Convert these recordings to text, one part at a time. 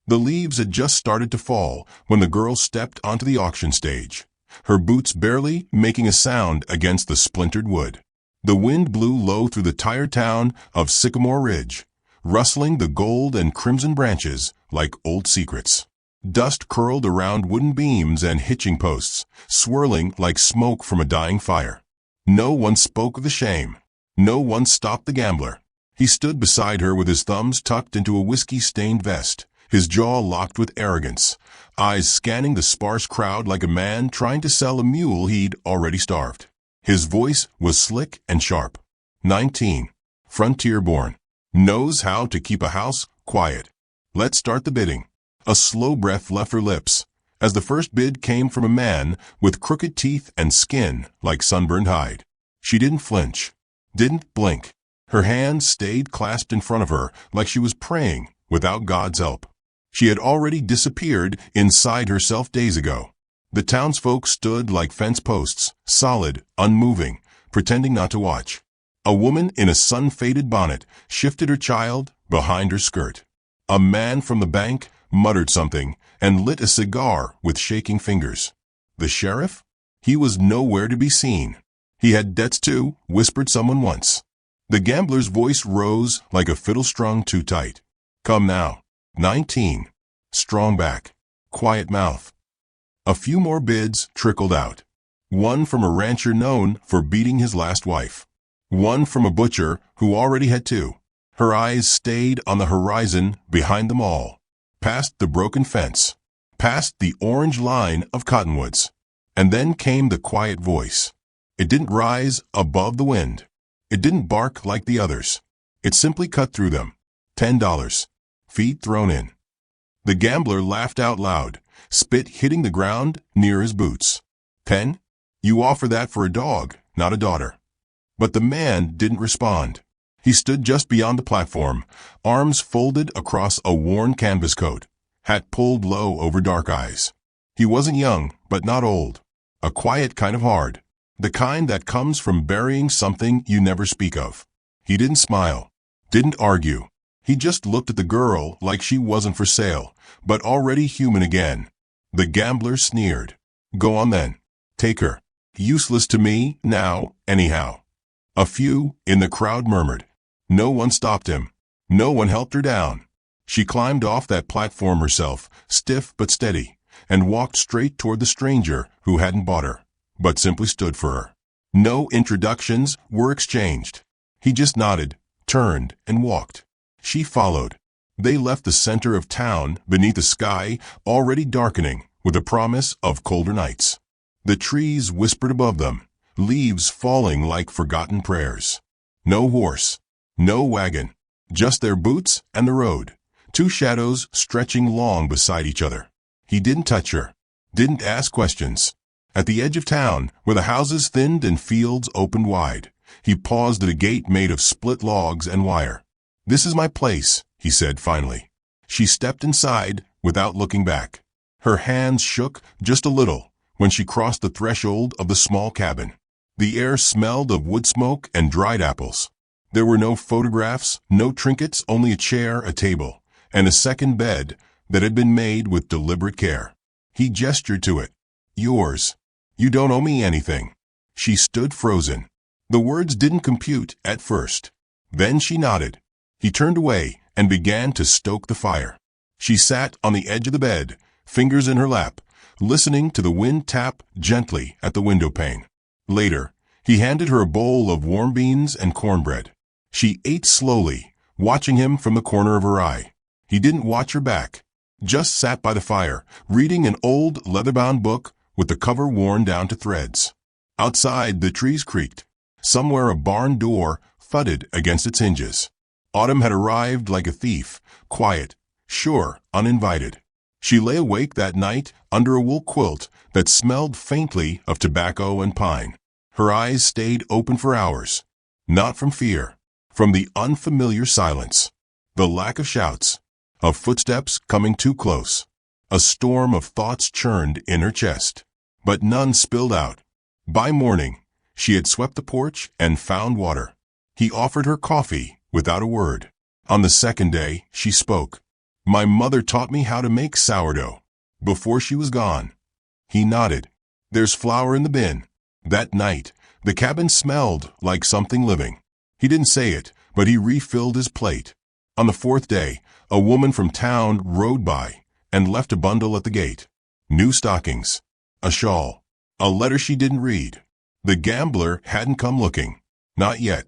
The leaves had just started to fall when the girl stepped onto the auction stage, her boots barely making a sound against the splintered wood. The wind blew low through the tired town of Sycamore Ridge, rustling the gold and crimson branches like old secrets. Dust curled around wooden beams and hitching posts, swirling like smoke from a dying fire. No one spoke of the shame. No one stopped the gambler. He stood beside her with his thumbs tucked into a whiskey-stained vest, his jaw locked with arrogance, eyes scanning the sparse crowd like a man trying to sell a mule he'd already starved. His voice was slick and sharp. 19. Frontier-born. Knows how to keep a house quiet. Let's start the bidding. A slow breath left her lips, as the first bid came from a man with crooked teeth and skin like sunburned hide. She didn't flinch, didn't blink. Her hands stayed clasped in front of her like she was praying without God's help. She had already disappeared inside herself days ago. The townsfolk stood like fence posts, solid, unmoving, pretending not to watch. A woman in a sun-faded bonnet shifted her child behind her skirt. A man from the bank muttered something and lit a cigar with shaking fingers. The sheriff? He was nowhere to be seen. He had debts too, whispered someone once. The gambler's voice rose like a fiddle strung too tight. Come now. 19. Strong back. Quiet mouth. A few more bids trickled out. One from a rancher known for beating his last wife. One from a butcher who already had two. Her eyes stayed on the horizon behind them all, past the broken fence, past the orange line of cottonwoods. And then came the quiet voice. It didn't rise above the wind. It didn't bark like the others. It simply cut through them. $10. Feet thrown in. The gambler laughed out loud, spit hitting the ground near his boots. 10? You offer that for a dog, not a daughter. But the man didn't respond. He stood just beyond the platform, arms folded across a worn canvas coat, hat pulled low over dark eyes. He wasn't young, but not old. A quiet kind of hard. The kind that comes from burying something you never speak of. He didn't smile, didn't argue. He just looked at the girl like she wasn't for sale, but already human again. The gambler sneered. Go on then. Take her. Useless to me, now, anyhow. A few in the crowd murmured. No one stopped him. No one helped her down. She climbed off that platform herself, stiff but steady, and walked straight toward the stranger who hadn't bought her, but simply stood for her. No introductions were exchanged. He just nodded, turned, and walked. She followed. They left the center of town beneath a sky already darkening with a promise of colder nights. The trees whispered above them, leaves falling like forgotten prayers. No horse, no wagon, just their boots and the road, two shadows stretching long beside each other. He didn't touch her, didn't ask questions. At the edge of town, where the houses thinned and fields opened wide, he paused at a gate made of split logs and wire. This is my place, he said finally. She stepped inside without looking back. Her hands shook just a little when she crossed the threshold of the small cabin. The air smelled of wood smoke and dried apples. There were no photographs, no trinkets, only a chair, a table, and a second bed that had been made with deliberate care. He gestured to it. Yours. You don't owe me anything. She stood frozen. The words didn't compute at first. Then she nodded. He turned away and began to stoke the fire. She sat on the edge of the bed, fingers in her lap, listening to the wind tap gently at the window pane. Later, he handed her a bowl of warm beans and cornbread. She ate slowly, watching him from the corner of her eye. He didn't watch her back, just sat by the fire, reading an old leather-bound book with the cover worn down to threads. Outside, the trees creaked. Somewhere a barn door thudded against its hinges. Autumn had arrived like a thief, quiet, sure, uninvited. She lay awake that night under a wool quilt that smelled faintly of tobacco and pine. Her eyes stayed open for hours, not from fear, from the unfamiliar silence, the lack of shouts, of footsteps coming too close. A storm of thoughts churned in her chest, but none spilled out. By morning, she had swept the porch and found water. He offered her coffee without a word. On the second day, she spoke. My mother taught me how to make sourdough. Before she was gone. He nodded. There's flour in the bin. That night, the cabin smelled like something living. He didn't say it, but he refilled his plate. On the fourth day, a woman from town rode by and left a bundle at the gate. New stockings, a shawl, a letter she didn't read. The gambler hadn't come looking. Not yet.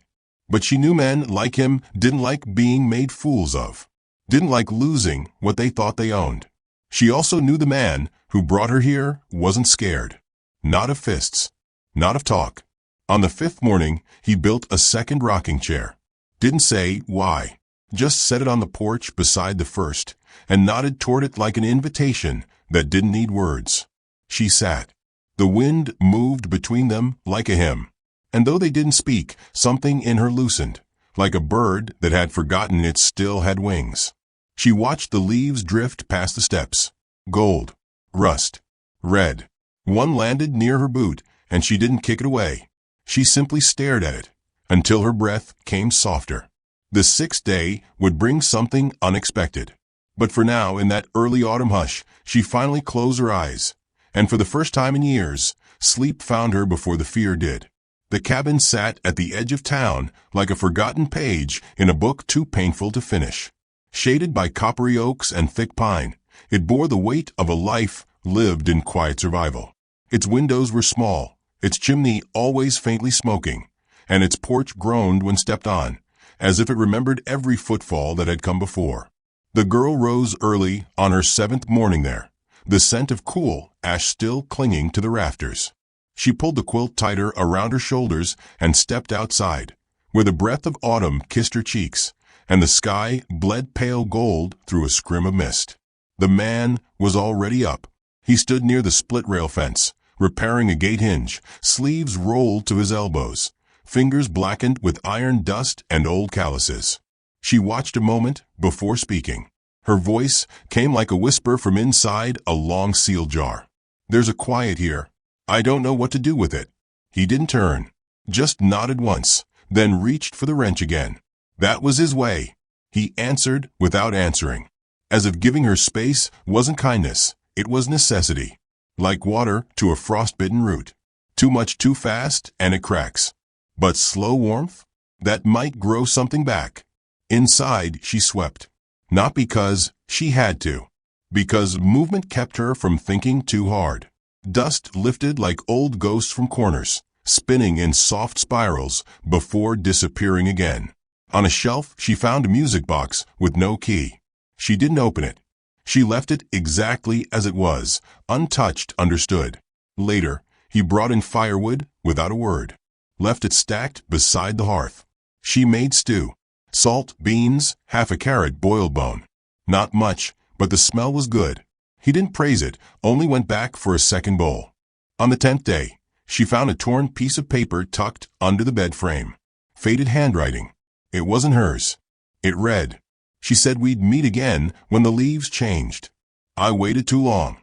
But she knew men like him didn't like being made fools of. Didn't like losing what they thought they owned. She also knew the man who brought her here wasn't scared. Not of fists. Not of talk. On the fifth morning, he built a second rocking chair. Didn't say why. Just set it on the porch beside the first and nodded toward it like an invitation that didn't need words. She sat. The wind moved between them like a hymn. And though they didn't speak, something in her loosened, like a bird that had forgotten it still had wings. She watched the leaves drift past the steps. Gold. Rust. Red. One landed near her boot, and she didn't kick it away. She simply stared at it, until her breath came softer. The sixth day would bring something unexpected. But for now, in that early autumn hush, she finally closed her eyes. And for the first time in years, sleep found her before the fear did. The cabin sat at the edge of town like a forgotten page in a book too painful to finish. Shaded by coppery oaks and thick pine, it bore the weight of a life lived in quiet survival. Its windows were small, its chimney always faintly smoking, and its porch groaned when stepped on, as if it remembered every footfall that had come before. The girl rose early on her seventh morning there, the scent of cool ash still clinging to the rafters. She pulled the quilt tighter around her shoulders and stepped outside, where the breath of autumn kissed her cheeks, and the sky bled pale gold through a scrim of mist. The man was already up. He stood near the split-rail fence, repairing a gate hinge, sleeves rolled to his elbows, fingers blackened with iron dust and old calluses. She watched a moment before speaking. Her voice came like a whisper from inside a long seal jar. There's a quiet here. I don't know what to do with it. He didn't turn, just nodded once, then reached for the wrench again. That was his way. He answered without answering, as if giving her space wasn't kindness, it was necessity. Like water to a frostbitten root. Too much too fast and it cracks. But slow warmth? That might grow something back. Inside she swept. Not because she had to. Because movement kept her from thinking too hard. Dust lifted like old ghosts from corners, spinning in soft spirals before disappearing again. On a shelf she found a music box with no key. She didn't open it. She left it exactly as it was, untouched, understood. Later, he brought in firewood without a word. Left it stacked beside the hearth. She made stew. Salt, beans, half a carrot, boiled bone. Not much, but the smell was good. He didn't praise it, only went back for a second bowl. On the 10th day, she found a torn piece of paper tucked under the bed frame. Faded handwriting. It wasn't hers. It read, "She said we'd meet again when the leaves changed. I waited too long."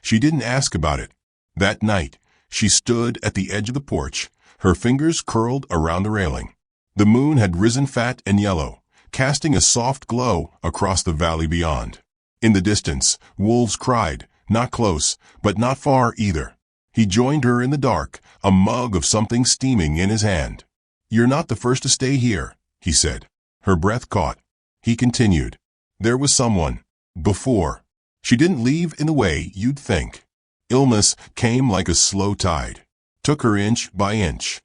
She didn't ask about it. That night, she stood at the edge of the porch, her fingers curled around the railing. The moon had risen fat and yellow, casting a soft glow across the valley beyond. In the distance, wolves cried, not close, but not far either. He joined her in the dark, a mug of something steaming in his hand. "You're not the first to stay here," he said. Her breath caught. He continued, "There was someone. Before. She didn't leave in the way you'd think. Illness came like a slow tide. Took her inch by inch."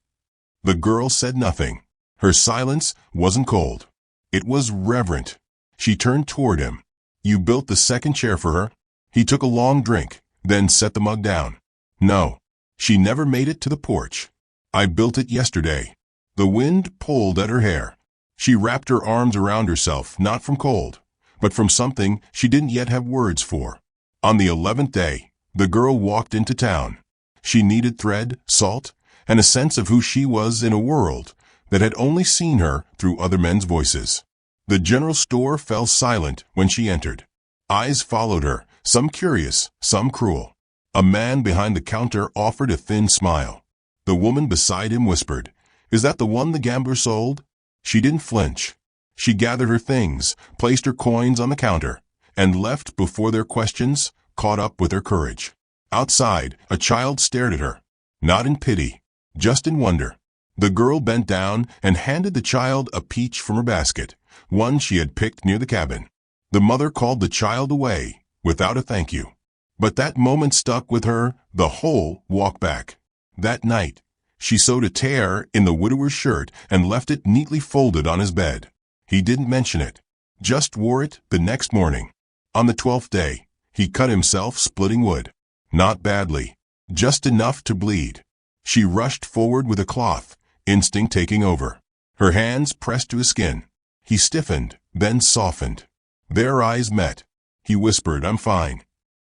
The girl said nothing. Her silence wasn't cold. It was reverent. She turned toward him. "You built the second chair for her?" He took a long drink, then set the mug down. "No. She never made it to the porch. I built it yesterday." The wind pulled at her hair. She wrapped her arms around herself, not from cold, but from something she didn't yet have words for. On the 11th day, the girl walked into town. She needed thread, salt, and a sense of who she was in a world that had only seen her through other men's voices. The general store fell silent when she entered. Eyes followed her, some curious, some cruel. A man behind the counter offered a thin smile. The woman beside him whispered, "Is that the one the gambler sold?" She didn't flinch. She gathered her things, placed her coins on the counter, and left before their questions caught up with her courage. Outside, a child stared at her, not in pity, just in wonder. The girl bent down and handed the child a peach from her basket, one she had picked near the cabin. The mother called the child away without a thank you. But that moment stuck with her the whole walk back. That night, she sewed a tear in the widower's shirt and left it neatly folded on his bed. He didn't mention it, just wore it the next morning. On the 12th day, he cut himself splitting wood. Not badly, just enough to bleed. She rushed forward with a cloth, instinct taking over. Her hands pressed to his skin. He stiffened, then softened. Their eyes met. He whispered, "I'm fine."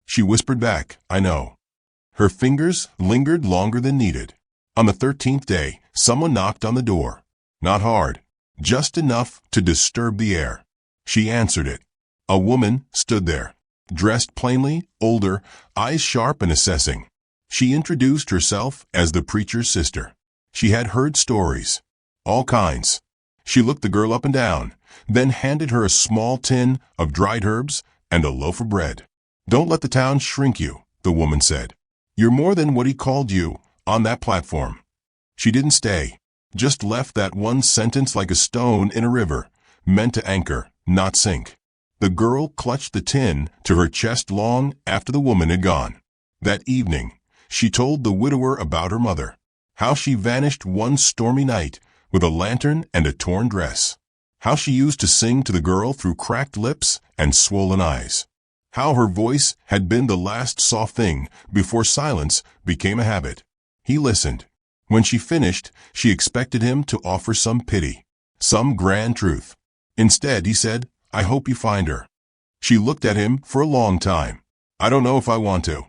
She whispered back, "I know." Her fingers lingered longer than needed. On the 13th day, someone knocked on the door. Not hard, just enough to disturb the air. She answered it. A woman stood there, dressed plainly, older, eyes sharp and assessing. She introduced herself as the preacher's sister. She had heard stories, all kinds. She looked the girl up and down, then handed her a small tin of dried herbs and a loaf of bread. "Don't let the town shrink you," the woman said. "You're more than what he called you on that platform." She didn't stay, just left that one sentence like a stone in a river, meant to anchor, not sink. The girl clutched the tin to her chest long after the woman had gone. That evening, she told the widower about her mother, how she vanished one stormy night with a lantern and a torn dress, how she used to sing to the girl through cracked lips and swollen eyes, how her voice had been the last soft thing before silence became a habit. He listened. When she finished, she expected him to offer some pity, some grand truth. Instead, he said, "I hope you find her." She looked at him for a long time. "I don't know if I want to."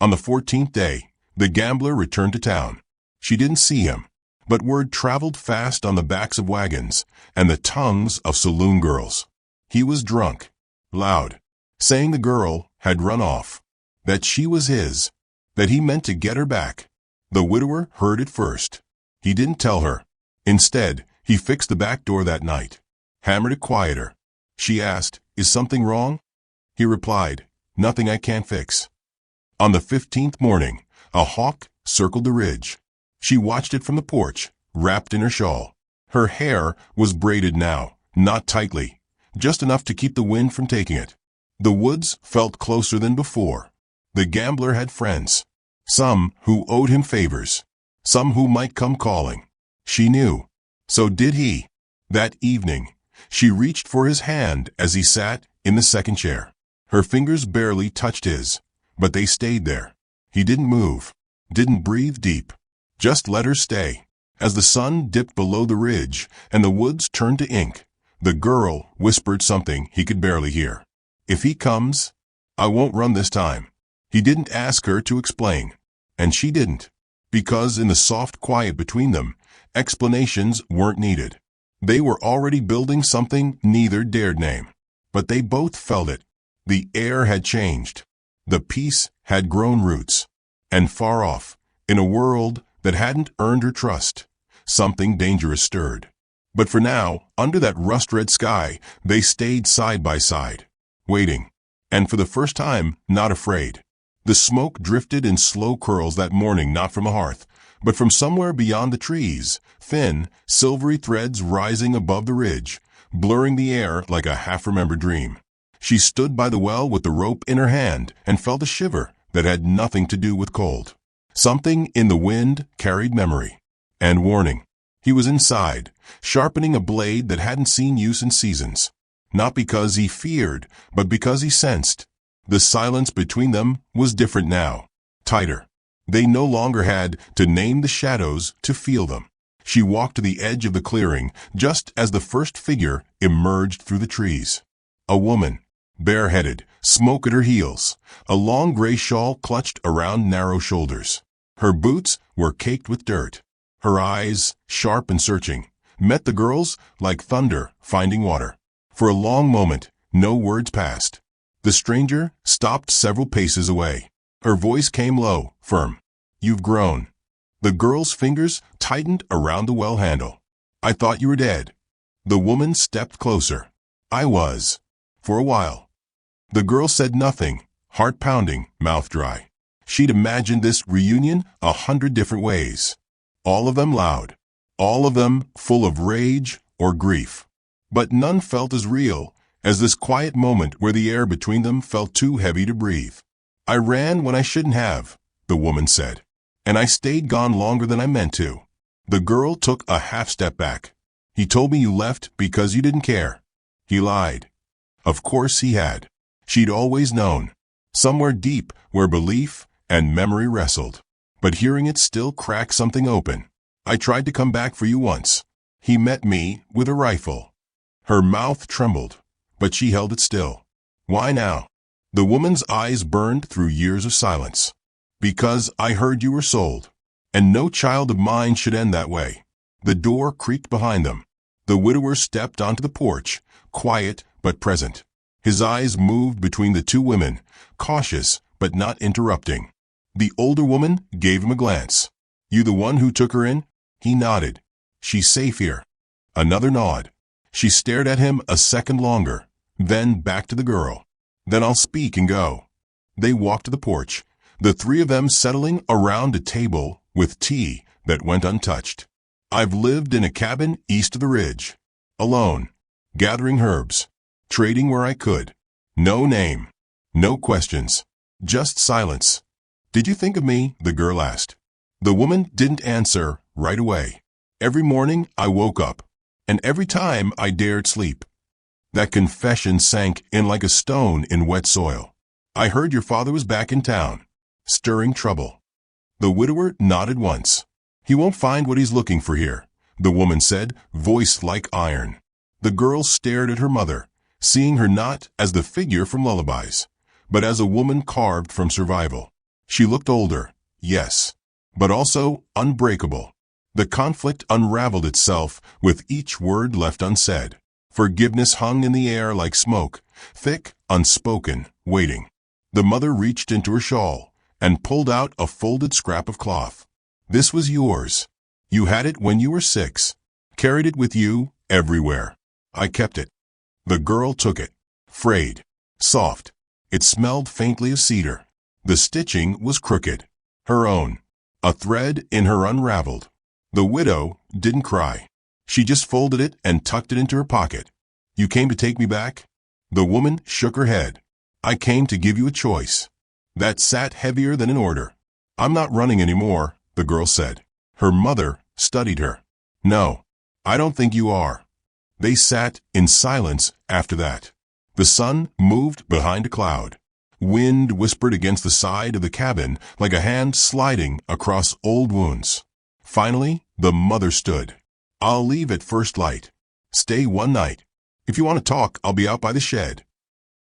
On the 14th day, the gambler returned to town. She didn't see him, but word traveled fast on the backs of wagons and the tongues of saloon girls. He was drunk, loud, saying the girl had run off, that she was his, that he meant to get her back. The widower heard it first. He didn't tell her. Instead, he fixed the back door that night, hammered it quieter. She asked, "Is something wrong?" He replied, "Nothing I can't fix." On the 15th morning, a hawk circled the ridge. She watched it from the porch, wrapped in her shawl. Her hair was braided now, not tightly, just enough to keep the wind from taking it. The woods felt closer than before. The gambler had friends, some who owed him favors, some who might come calling. She knew. So did he. That evening, she reached for his hand as he sat in the second chair. Her fingers barely touched his, but they stayed there. He didn't move, didn't breathe deep, just let her stay. As the sun dipped below the ridge and the woods turned to ink, the girl whispered something he could barely hear. "If he comes, I won't run this time." He didn't ask her to explain, and she didn't, because in the soft quiet between them, explanations weren't needed. They were already building something neither dared name. But they both felt it. The air had changed. The peace had grown roots. And far off, in a world that hadn't earned her trust, something dangerous stirred. But for now, under that rust-red sky, they stayed side by side, waiting, and for the first time, not afraid. The smoke drifted in slow curls that morning, not from a hearth, but from somewhere beyond the trees, thin, silvery threads rising above the ridge, blurring the air like a half-remembered dream. She stood by the well with the rope in her hand and felt a shiver that had nothing to do with cold. Something in the wind carried memory and warning. He was inside, sharpening a blade that hadn't seen use in seasons. Not because he feared, but because he sensed. The silence between them was different now, tighter. They no longer had to name the shadows to feel them. She walked to the edge of the clearing just as the first figure emerged through the trees. A woman, bareheaded, smoke at her heels, a long gray shawl clutched around narrow shoulders. Her boots were caked with dirt. Her eyes, sharp and searching, met the girl's like thunder finding water. For a long moment, no words passed. The stranger stopped several paces away. Her voice came low, firm. "You've grown." The girl's fingers tightened around the well handle. "I thought you were dead." The woman stepped closer. "I was. For a while." The girl said nothing, heart pounding, mouth dry. She'd imagined this reunion 100 different ways. All of them loud. All of them full of rage or grief. But none felt as real as this quiet moment where the air between them felt too heavy to breathe. I ran when I shouldn't have, the woman said. And I stayed gone longer than I meant to. The girl took a half step back. He told me you left because you didn't care. He lied. Of course he had. She'd always known. Somewhere deep where belief and memory wrestled. But hearing it still cracked something open. I tried to come back for you once. He met me with a rifle. Her mouth trembled, but she held it still. Why now? The woman's eyes burned through years of silence. Because I heard you were sold. And no child of mine should end that way. The door creaked behind them. The widower stepped onto the porch, quiet but present. His eyes moved between the two women, cautious but not interrupting. The older woman gave him a glance. You the one who took her in? He nodded. She's safe here. Another nod. She stared at him a second longer, then back to the girl. Then I'll speak and go. They walked to the porch, the three of them settling around a table with tea that went untouched. I've lived in a cabin east of the ridge, alone, gathering herbs, trading where I could. No name, no questions, just silence. Did you think of me? The girl asked. The woman didn't answer right away. Every morning I woke up, and every time I dared sleep. That confession sank in like a stone in wet soil. I heard your father was back in town, stirring trouble. The widower nodded once. He won't find what he's looking for here, the woman said, voice like iron. The girl stared at her mother, seeing her not as the figure from lullabies, but as a woman carved from survival. She looked older, yes, but also unbreakable. The conflict unraveled itself with each word left unsaid. Forgiveness hung in the air like smoke, thick, unspoken, waiting. The mother reached into her shawl and pulled out a folded scrap of cloth. This was yours. You had it when you were 6. Carried it with you everywhere. I kept it. The girl took it. Frayed. Soft. It smelled faintly of cedar. The stitching was crooked. Her own. A thread in her unraveled. The widow didn't cry. She just folded it and tucked it into her pocket. You came to take me back? The woman shook her head. I came to give you a choice. That sat heavier than an order. I'm not running anymore, the girl said. Her mother studied her. No, I don't think you are. They sat in silence after that. The sun moved behind a cloud. Wind whispered against the side of the cabin like a hand sliding across old wounds. Finally, the mother stood. I'll leave at first light. Stay one night. If you want to talk, I'll be out by the shed.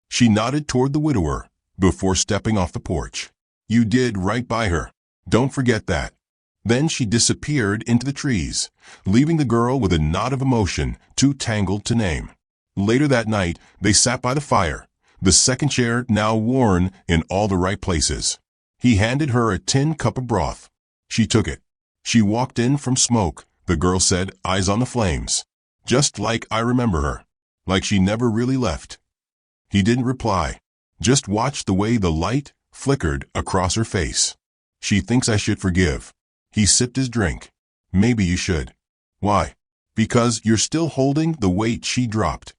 She nodded toward the widower before stepping off the porch. You did right by her. Don't forget that. Then she disappeared into the trees, leaving the girl with a knot of emotion too tangled to name. Later that night, they sat by the fire, the second chair now worn in all the right places. He handed her a tin cup of broth. She took it. She walked in from smoke, the girl said, eyes on the flames. Just like I remember her. Like she never really left. He didn't reply. Just watched the way the light flickered across her face. She thinks I should forgive. He sipped his drink. Maybe you should. Why? Because you're still holding the weight she dropped.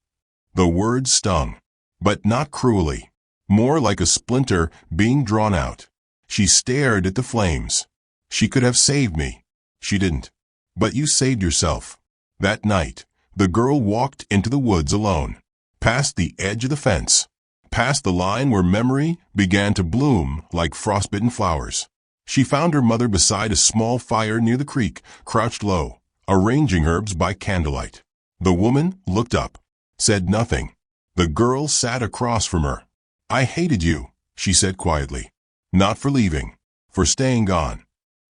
The words stung, but not cruelly. More like a splinter being drawn out. She stared at the flames. She could have saved me. She didn't. But you saved yourself. That night, the girl walked into the woods alone, past the edge of the fence, past the line where memory began to bloom like frostbitten flowers. She found her mother beside a small fire near the creek, crouched low, arranging herbs by candlelight. The woman looked up, said nothing. The girl sat across from her. I hated you, she said quietly. Not for leaving, for staying gone.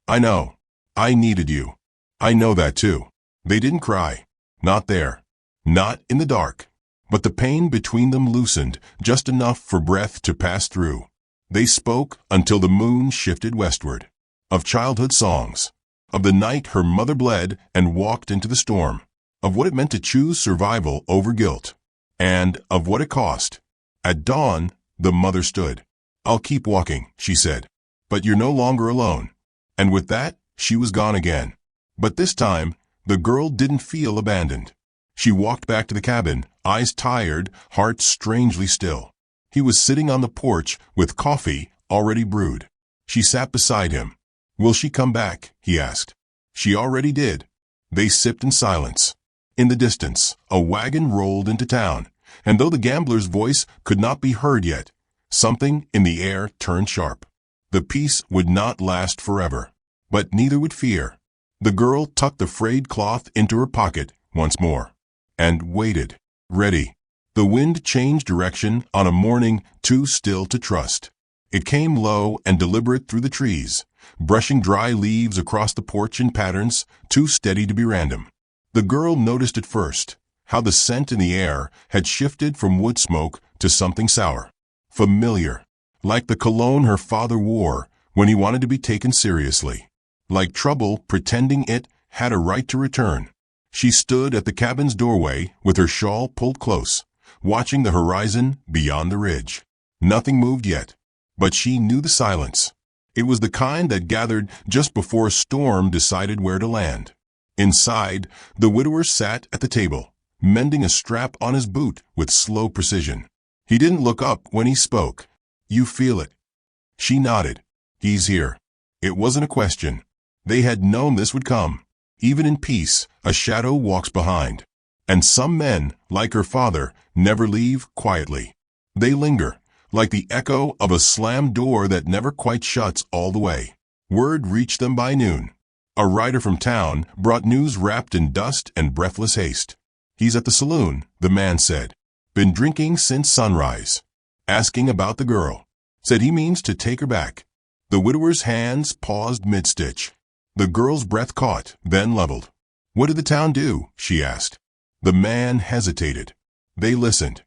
I know. I needed you. I know that too. They didn't cry. Not there. Not in the dark. But the pain between them loosened just enough for breath to pass through. They spoke until the moon shifted westward. Of childhood songs. Of the night her mother bled and walked into the storm. Of what it meant to choose survival over guilt. And of what it cost. At dawn, The mother stood. "I'll keep walking," she said. "But you're no longer alone." And with that, she was gone again. But this time, the girl didn't feel abandoned. She walked back to the cabin, eyes tired, heart strangely still. He was sitting on the porch with coffee already brewed. She sat beside him. "Will she come back?" he asked. She already did. They sipped in silence. In the distance, a wagon rolled into town, and though the gambler's voice could not be heard yet, something in the air turned sharp. The peace would not last forever, but neither would fear. The girl tucked the frayed cloth into her pocket once more, and waited, ready. The wind changed direction on a morning too still to trust. It came low and deliberate through the trees, brushing dry leaves across the porch in patterns too steady to be random. The girl noticed at first how the scent in the air had shifted from wood smoke to something sour, familiar, like the cologne her father wore when he wanted to be taken seriously, like trouble pretending it had a right to return. She stood at the cabin's doorway with her shawl pulled close, watching the horizon beyond the ridge. Nothing moved yet, but she knew the silence. It was the kind that gathered just before a storm decided where to land. Inside, the widower sat at the table, mending a strap on his boot with slow precision. He didn't look up when he spoke. "You feel it?" She nodded. "He's here." It wasn't a question. They had known this would come. Even in peace, a shadow walks behind. And some men, like her father, never leave quietly. They linger, like the echo of a slammed door that never quite shuts all the way. Word reached them by noon. A rider from town brought news wrapped in dust and breathless haste. "He's at the saloon," the man said. "Been drinking since sunrise. Asking about the girl. Said he means to take her back." The widower's hands paused mid-stitch. The girl's breath caught, then leveled. "What did the town do?" she asked. The man hesitated. They listened.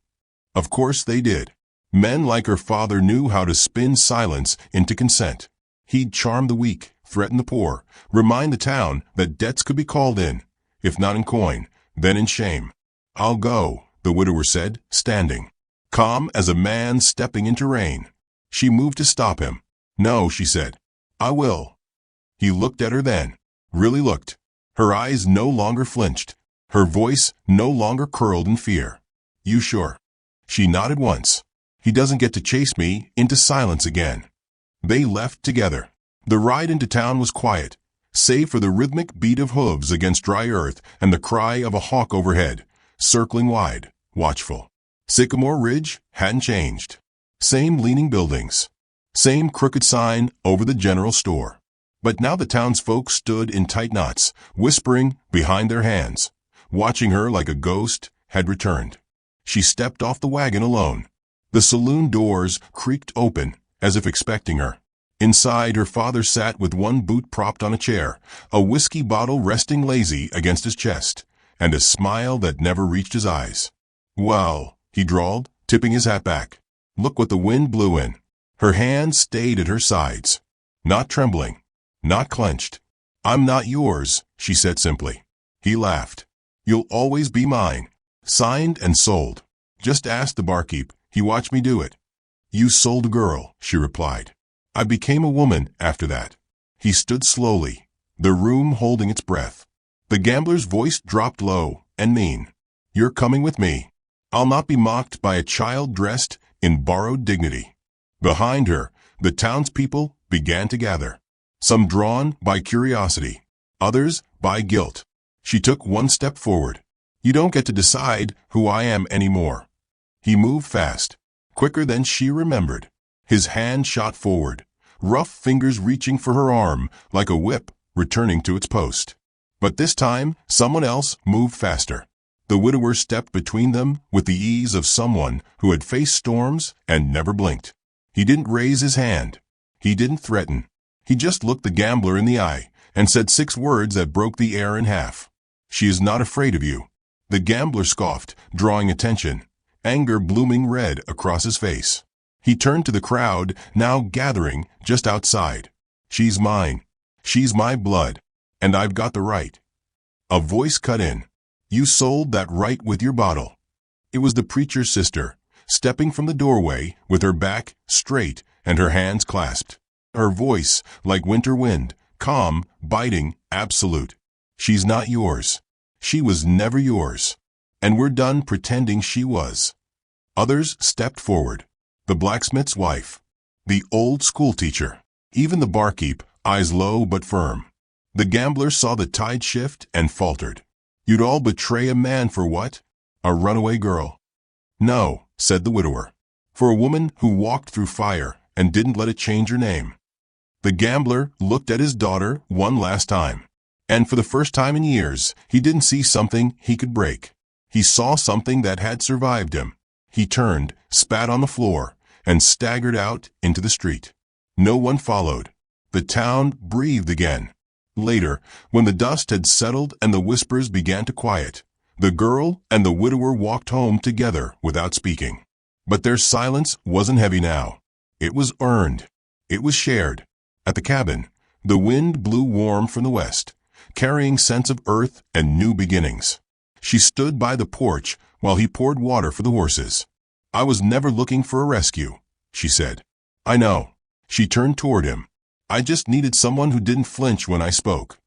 Of course they did. Men like her father knew how to spin silence into consent. He'd charm the weak, threaten the poor, remind the town that debts could be called in, if not in coin, then in shame. "I'll go," the widower said, standing, calm as a man stepping into rain. She moved to stop him. "No," she said. "I will." He looked at her then, really looked. Her eyes no longer flinched. Her voice no longer curled in fear. "You sure?" She nodded once. "He doesn't get to chase me into silence again." They left together. The ride into town was quiet, save for the rhythmic beat of hooves against dry earth and the cry of a hawk overhead, circling wide, watchful. Sycamore Ridge hadn't changed. Same leaning buildings. Same crooked sign over the general store. But now the townsfolk stood in tight knots, whispering behind their hands. Watching her like a ghost had returned. She stepped off the wagon alone. The saloon doors creaked open as if expecting her. Inside, her father sat with one boot propped on a chair, a whiskey bottle resting lazy against his chest, and a smile that never reached his eyes. "Well," he drawled, tipping his hat back. "Look what the wind blew in." Her hands stayed at her sides. Not trembling. Not clenched. "I'm not yours," she said simply. He laughed. "You'll always be mine. Signed and sold. Just ask the barkeep. He watched me do it." "You sold a girl," she replied. "I became a woman after that." He stood slowly, the room holding its breath. The gambler's voice dropped low and mean. "You're coming with me. I'll not be mocked by a child dressed in borrowed dignity." Behind her, the townspeople began to gather. Some drawn by curiosity, others by guilt. She took one step forward. "You don't get to decide who I am anymore." He moved fast, quicker than she remembered. His hand shot forward, rough fingers reaching for her arm like a whip returning to its post. But this time, someone else moved faster. The widower stepped between them with the ease of someone who had faced storms and never blinked. He didn't raise his hand. He didn't threaten. He just looked the gambler in the eye and said 6 words that broke the air in half. "She is not afraid of you." The gambler scoffed, drawing attention, anger blooming red across his face. He turned to the crowd, now gathering just outside. "She's mine. She's my blood. And I've got the right." A voice cut in. "You sold that right with your bottle." It was the preacher's sister, stepping from the doorway with her back straight and her hands clasped. Her voice like winter wind, calm, biting, absolute. She's not yours. She was never yours. And we're done pretending she was. Others stepped forward. The blacksmith's wife. The old schoolteacher. Even the barkeep, eyes low but firm. The gambler saw the tide shift and faltered. You'd all betray a man for what? A runaway girl. No, said the widower. For a woman who walked through fire and didn't let it change her name. The gambler looked at his daughter one last time. And for the first time in years, he didn't see something he could break. He saw something that had survived him. He turned, spat on the floor, and staggered out into the street. No one followed. The town breathed again. Later, when the dust had settled and the whispers began to quiet, the girl and the widower walked home together without speaking. But their silence wasn't heavy now. It was earned. It was shared. At the cabin, the wind blew warm from the west, carrying scents of earth and new beginnings. She stood by the porch while he poured water for the horses. I was never looking for a rescue, she said. I know. She turned toward him. I just needed someone who didn't flinch when I spoke.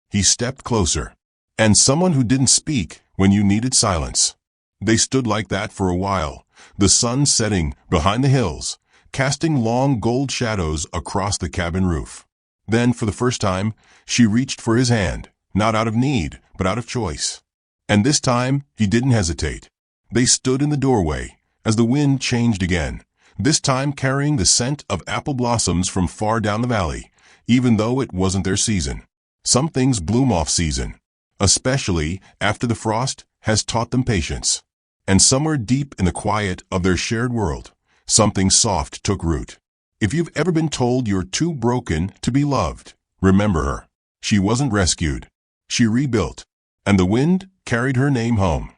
He stepped closer. And someone who didn't speak when you needed silence. They stood like that for a while, the sun setting behind the hills, casting long gold shadows across the cabin roof. Then, for the first time, she reached for his hand, not out of need, but out of choice. And this time, he didn't hesitate. They stood in the doorway, as the wind changed again, this time carrying the scent of apple blossoms from far down the valley, even though it wasn't their season. Some things bloom off season, especially after the frost has taught them patience. And somewhere deep in the quiet of their shared world, something soft took root. If you've ever been told you're too broken to be loved, remember her. She wasn't rescued. She rebuilt. And the wind carried her name home.